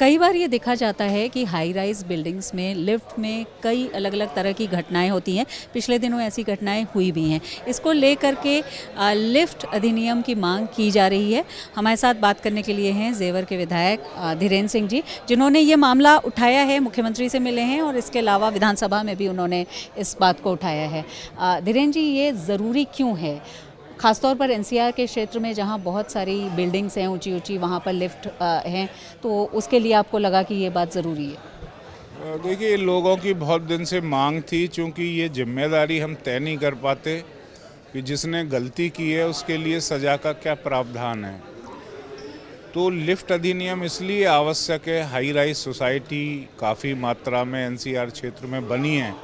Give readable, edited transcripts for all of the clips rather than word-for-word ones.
कई बार ये देखा जाता है कि हाई राइज बिल्डिंग्स में लिफ्ट में कई अलग अलग तरह की घटनाएं होती हैं। पिछले दिनों ऐसी घटनाएं हुई भी हैं। इसको लेकर के लिफ्ट अधिनियम की मांग की जा रही है। हमारे साथ बात करने के लिए हैं जेवर के विधायक धीरेन्द्र सिंह जी, जिन्होंने ये मामला उठाया है, मुख्यमंत्री से मिले हैं और इसके अलावा विधानसभा में भी उन्होंने इस बात को उठाया है। धीरेन्द्र जी, ये ज़रूरी क्यों है, ख़ासतौर पर एनसीआर के क्षेत्र में जहां बहुत सारी बिल्डिंग्स हैं ऊंची ऊंची, वहां पर लिफ्ट हैं, तो उसके लिए आपको लगा कि ये बात ज़रूरी है? देखिए, लोगों की बहुत दिन से मांग थी, चूँकि ये जिम्मेदारी हम तय नहीं कर पाते कि जिसने गलती की है उसके लिए सज़ा का क्या प्रावधान है। तो लिफ्ट अधिनियम इसलिए आवश्यक है, हाई राइज सोसाइटी काफ़ी मात्रा में एनसीआर क्षेत्र में बनी है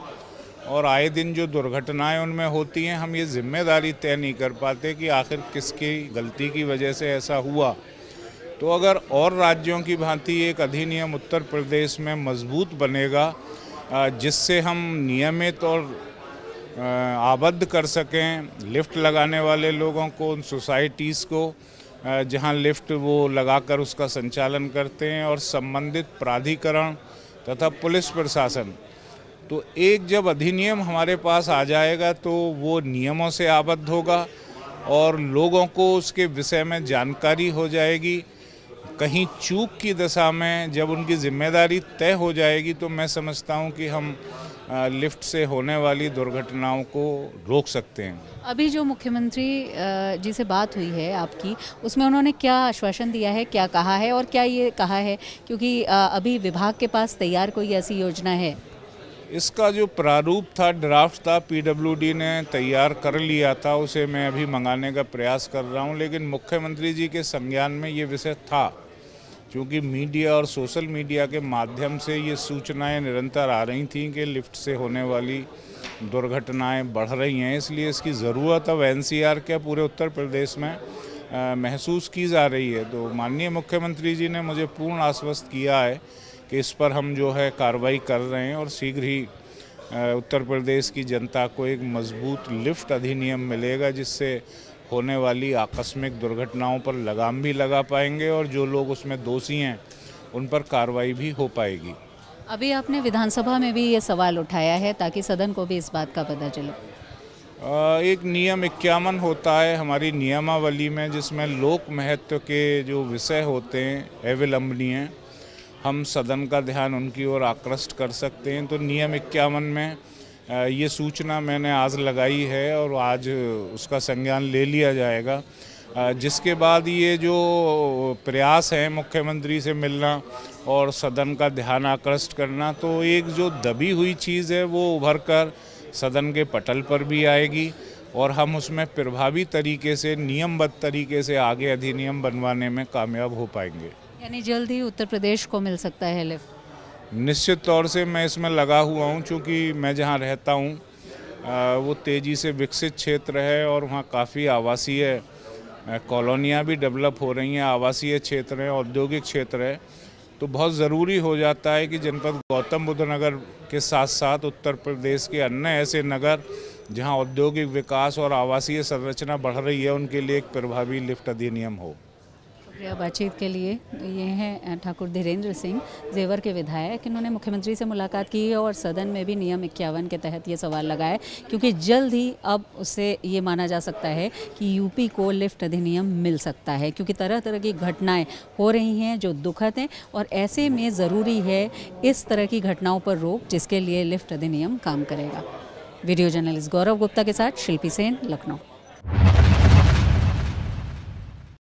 और आए दिन जो दुर्घटनाएं उनमें होती हैं, हम ये जिम्मेदारी तय नहीं कर पाते कि आखिर किसकी गलती की वजह से ऐसा हुआ। तो अगर और राज्यों की भांति एक अधिनियम उत्तर प्रदेश में मजबूत बनेगा, जिससे हम नियमित और आबद्ध कर सकें लिफ्ट लगाने वाले लोगों को, उन सोसाइटीज़ को जहां लिफ्ट वो लगाकर उसका संचालन करते हैं, और संबंधित प्राधिकरण तथा पुलिस प्रशासन, तो एक जब अधिनियम हमारे पास आ जाएगा तो वो नियमों से आबद्ध होगा और लोगों को उसके विषय में जानकारी हो जाएगी। कहीं चूक की दशा में जब उनकी जिम्मेदारी तय हो जाएगी तो मैं समझता हूँ कि हम लिफ्ट से होने वाली दुर्घटनाओं को रोक सकते हैं। अभी जो मुख्यमंत्री जी से बात हुई है आपकी, उसमें उन्होंने क्या आश्वासन दिया है, क्या कहा है और क्या ये कहा है, क्योंकि अभी विभाग के पास तैयार कोई ऐसी योजना है? इसका जो प्रारूप था, ड्राफ्ट था, पीडब्ल्यूडी ने तैयार कर लिया था, उसे मैं अभी मंगाने का प्रयास कर रहा हूं। लेकिन मुख्यमंत्री जी के संज्ञान में ये विषय था, क्योंकि मीडिया और सोशल मीडिया के माध्यम से ये सूचनाएं निरंतर आ रही थीं कि लिफ्ट से होने वाली दुर्घटनाएं बढ़ रही हैं। इसलिए इसकी ज़रूरत अब एनसीआर के पूरे उत्तर प्रदेश में महसूस की जा रही है। तो माननीय मुख्यमंत्री जी ने मुझे पूर्ण आश्वस्त किया है कि इस पर हम जो है कार्रवाई कर रहे हैं और शीघ्र ही उत्तर प्रदेश की जनता को एक मजबूत लिफ्ट अधिनियम मिलेगा, जिससे होने वाली आकस्मिक दुर्घटनाओं पर लगाम भी लगा पाएंगे और जो लोग उसमें दोषी हैं उन पर कार्रवाई भी हो पाएगी। अभी आपने विधानसभा में भी ये सवाल उठाया है ताकि सदन को भी इस बात का पता चले। एक नियम 51 होता है हमारी नियमावली में, जिसमें लोक महत्व के जो विषय होते हैं अविलंबनीय, हम सदन का ध्यान उनकी ओर आकृष्ट कर सकते हैं। तो नियम 51 में ये सूचना मैंने आज लगाई है और आज उसका संज्ञान ले लिया जाएगा, जिसके बाद ये जो प्रयास है मुख्यमंत्री से मिलना और सदन का ध्यान आकृष्ट करना, तो एक जो दबी हुई चीज़ है वो उभर कर सदन के पटल पर भी आएगी और हम उसमें प्रभावी तरीके से, नियमबद्ध तरीके से आगे अधिनियम बनवाने में कामयाब हो पाएंगे। यानी जल्द ही उत्तर प्रदेश को मिल सकता है लिफ्ट? निश्चित तौर से मैं इसमें लगा हुआ हूं, क्योंकि मैं जहां रहता हूं वो तेज़ी से विकसित क्षेत्र है और वहां काफ़ी आवासीय कॉलोनियां भी डेवलप हो रही हैं, आवासीय क्षेत्र है, औद्योगिक क्षेत्र है। तो बहुत ज़रूरी हो जाता है कि जनपद गौतम बुद्ध नगर के साथ साथ उत्तर प्रदेश के अन्य ऐसे नगर जहां औद्योगिक विकास और आवासीय संरचना बढ़ रही है, उनके लिए एक प्रभावी लिफ्ट अधिनियम हो। शुक्रिया बातचीत के लिए। ये हैं ठाकुर धीरेन्द्र सिंह, जेवर के विधायक। इन्होंने मुख्यमंत्री से मुलाकात की है और सदन में भी नियम 51 के तहत ये सवाल लगाया, क्योंकि जल्द ही अब उससे ये माना जा सकता है कि यूपी को लिफ्ट अधिनियम मिल सकता है, क्योंकि तरह तरह की घटनाएं हो रही हैं जो दुखद हैं और ऐसे में ज़रूरी है इस तरह की घटनाओं पर रोक, जिसके लिए लिफ्ट अधिनियम काम करेगा। वीडियो जर्नलिस्ट गौरव गुप्ता के साथ शिल्पी सेन, लखनऊ।